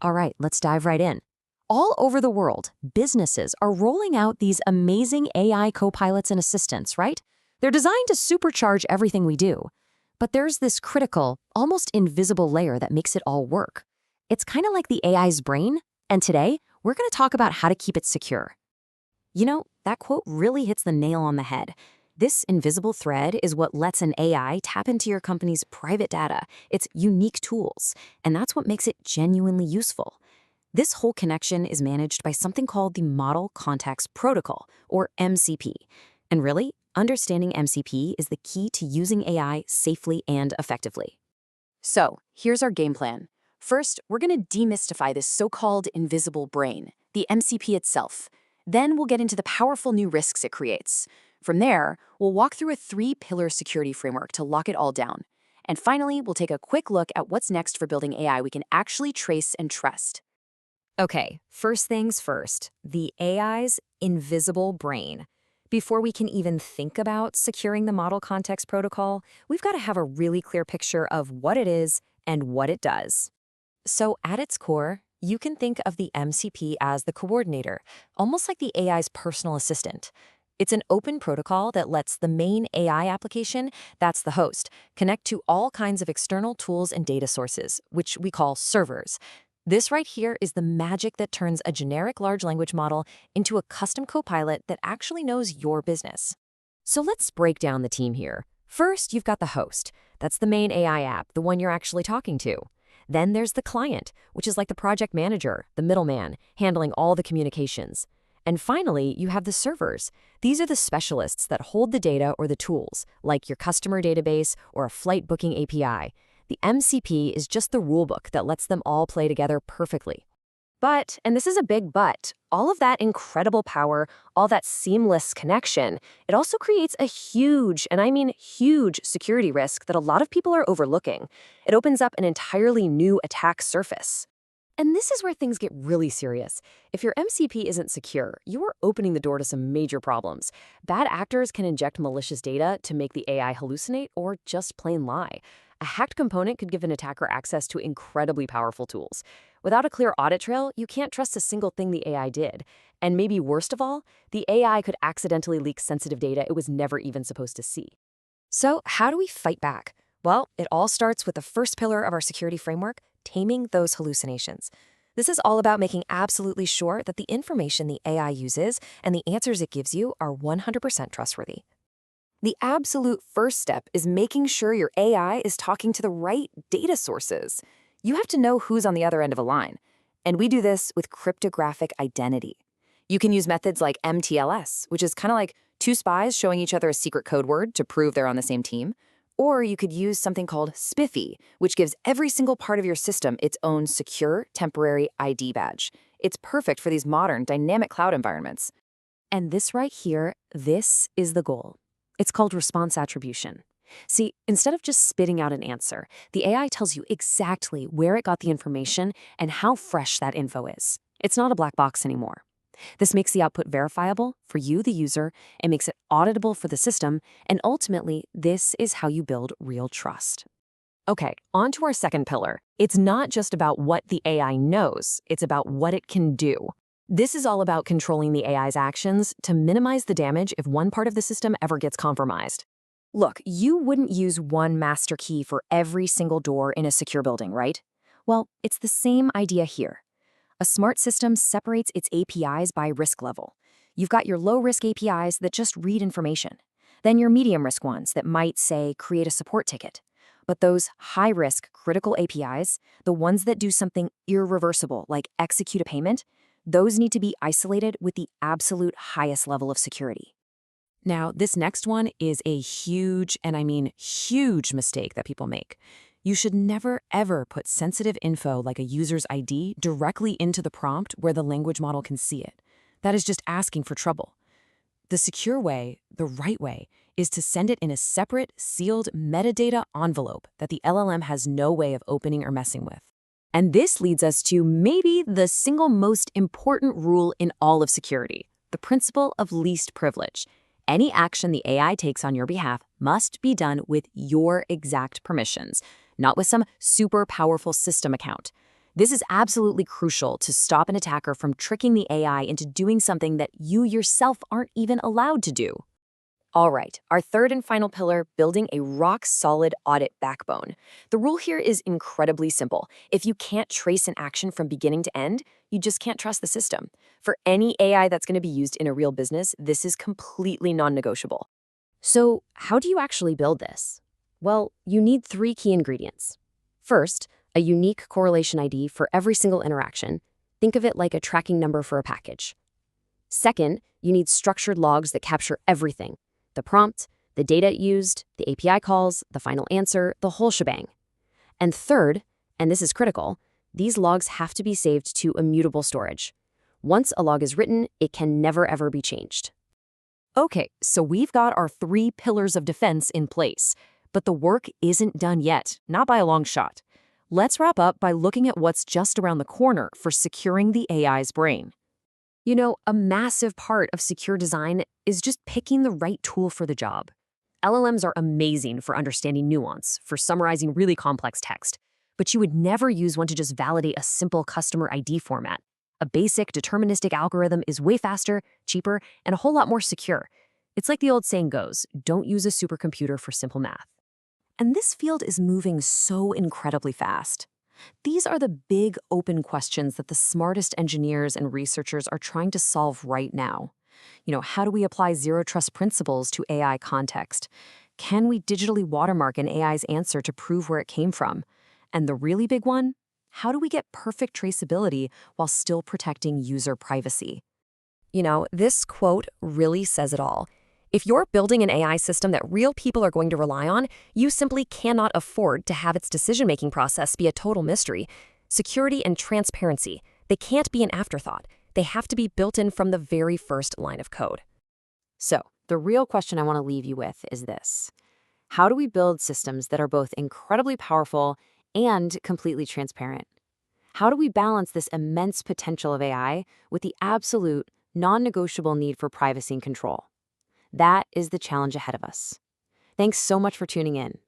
All right, let's dive right in. All over the world, businesses are rolling out these amazing AI co-pilots and assistants, right? They're designed to supercharge everything we do. But there's this critical, almost invisible layer that makes it all work. It's kind of like the AI's brain, and today, we're going to talk about how to keep it secure. You know, that quote really hits the nail on the head. This invisible thread is what lets an AI tap into your company's private data, its unique tools, and that's what makes it genuinely useful. This whole connection is managed by something called the Model Context Protocol, or MCP. And really, understanding MCP is the key to using AI safely and effectively. So, here's our game plan. First, we're going to demystify this so-called invisible brain, the MCP itself. Then we'll get into the powerful new risks it creates. From there, we'll walk through a 3-pillar security framework to lock it all down. And finally, we'll take a quick look at what's next for building AI we can actually trace and trust. Okay, first things first, the AI's invisible brain. Before we can even think about securing the Model Context Protocol, we've got to have a really clear picture of what it is and what it does. So at its core, you can think of the MCP as the coordinator, almost like the AI's personal assistant. It's an open protocol that lets the main AI application, that's the host, connect to all kinds of external tools and data sources, which we call servers. This right here is the magic that turns a generic large language model into a custom copilot that actually knows your business. So let's break down the team here. First, you've got the host. That's the main AI app, the one you're actually talking to. Then there's the client, which is like the project manager, the middleman, handling all the communications. And finally, you have the servers. These are the specialists that hold the data or the tools, like your customer database or a flight booking API. The MCP is just the rulebook that lets them all play together perfectly. But, and this is a big but, all of that incredible power, all that seamless connection, it also creates a huge, and I mean huge, security risk that a lot of people are overlooking. It opens up an entirely new attack surface. And this is where things get really serious. If your MCP isn't secure, you're opening the door to some major problems. Bad actors can inject malicious data to make the AI hallucinate or just plain lie. A hacked component could give an attacker access to incredibly powerful tools. Without a clear audit trail, you can't trust a single thing the AI did. And maybe worst of all, the AI could accidentally leak sensitive data it was never even supposed to see. So how do we fight back? Well, it all starts with the first pillar of our security framework, taming those hallucinations. This is all about making absolutely sure that the information the AI uses and the answers it gives you are 100% trustworthy. The absolute first step is making sure your AI is talking to the right data sources. You have to know who's on the other end of a line. And we do this with cryptographic identity. You can use methods like MTLS, which is kind of like two spies showing each other a secret code word to prove they're on the same team. Or you could use something called SPIFFY, which gives every single part of your system its own secure temporary ID badge. It's perfect for these modern dynamic cloud environments. And this right here, this is the goal. It's called response attribution. See, instead of just spitting out an answer, the AI tells you exactly where it got the information and how fresh that info is. It's not a black box anymore. This makes the output verifiable for you, the user, and makes it auditable for the system, and ultimately, this is how you build real trust. Okay, on to our second pillar. It's not just about what the AI knows, it's about what it can do. This is all about controlling the AI's actions to minimize the damage if one part of the system ever gets compromised. Look, you wouldn't use one master key for every single door in a secure building, right? Well, it's the same idea here. A smart system separates its APIs by risk level. You've got your low-risk APIs that just read information. Then your medium-risk ones that might, say, create a support ticket. But those high-risk critical APIs, the ones that do something irreversible like execute a payment, those need to be isolated with the absolute highest level of security. Now, this next one is a huge, and I mean huge mistake that people make. You should never, ever put sensitive info like a user's ID directly into the prompt where the language model can see it. That is just asking for trouble. The secure way, the right way, is to send it in a separate, sealed metadata envelope that the LLM has no way of opening or messing with. And this leads us to maybe the single most important rule in all of security, the principle of least privilege. Any action the AI takes on your behalf must be done with your exact permissions, not with some super powerful system account. This is absolutely crucial to stop an attacker from tricking the AI into doing something that you yourself aren't even allowed to do. All right, our third and final pillar, building a rock-solid audit backbone. The rule here is incredibly simple. If you can't trace an action from beginning to end, you just can't trust the system. For any AI that's going to be used in a real business, this is completely non-negotiable. So, how do you actually build this? Well, you need three key ingredients. First, a unique correlation ID for every single interaction. Think of it like a tracking number for a package. Second, you need structured logs that capture everything: the prompt, the data it used, the API calls, the final answer, the whole shebang. And third, and this is critical, these logs have to be saved to immutable storage. Once a log is written, it can never ever be changed. Okay, so we've got our 3 pillars of defense in place, but the work isn't done yet, not by a long shot. Let's wrap up by looking at what's just around the corner for securing the AI's brain. You know, a massive part of secure design is just picking the right tool for the job. LLMs are amazing for understanding nuance, for summarizing really complex text, but you would never use one to just validate a simple customer ID format. A basic deterministic algorithm is way faster, cheaper, and a whole lot more secure. It's like the old saying goes, don't use a supercomputer for simple math. And this field is moving so incredibly fast. These are the big open questions that the smartest engineers and researchers are trying to solve right now. How do we apply zero trust principles to AI context? Can we digitally watermark an AI's answer to prove where it came from? And the really big one, how do we get perfect traceability while still protecting user privacy? You know, this quote really says it all. If you're building an AI system that real people are going to rely on, you simply cannot afford to have its decision-making process be a total mystery. Security and transparency, they can't be an afterthought. They have to be built in from the very first line of code. So, the real question I want to leave you with is this. How do we build systems that are both incredibly powerful and completely transparent? How do we balance this immense potential of AI with the absolute, non-negotiable need for privacy and control? That is the challenge ahead of us. Thanks so much for tuning in.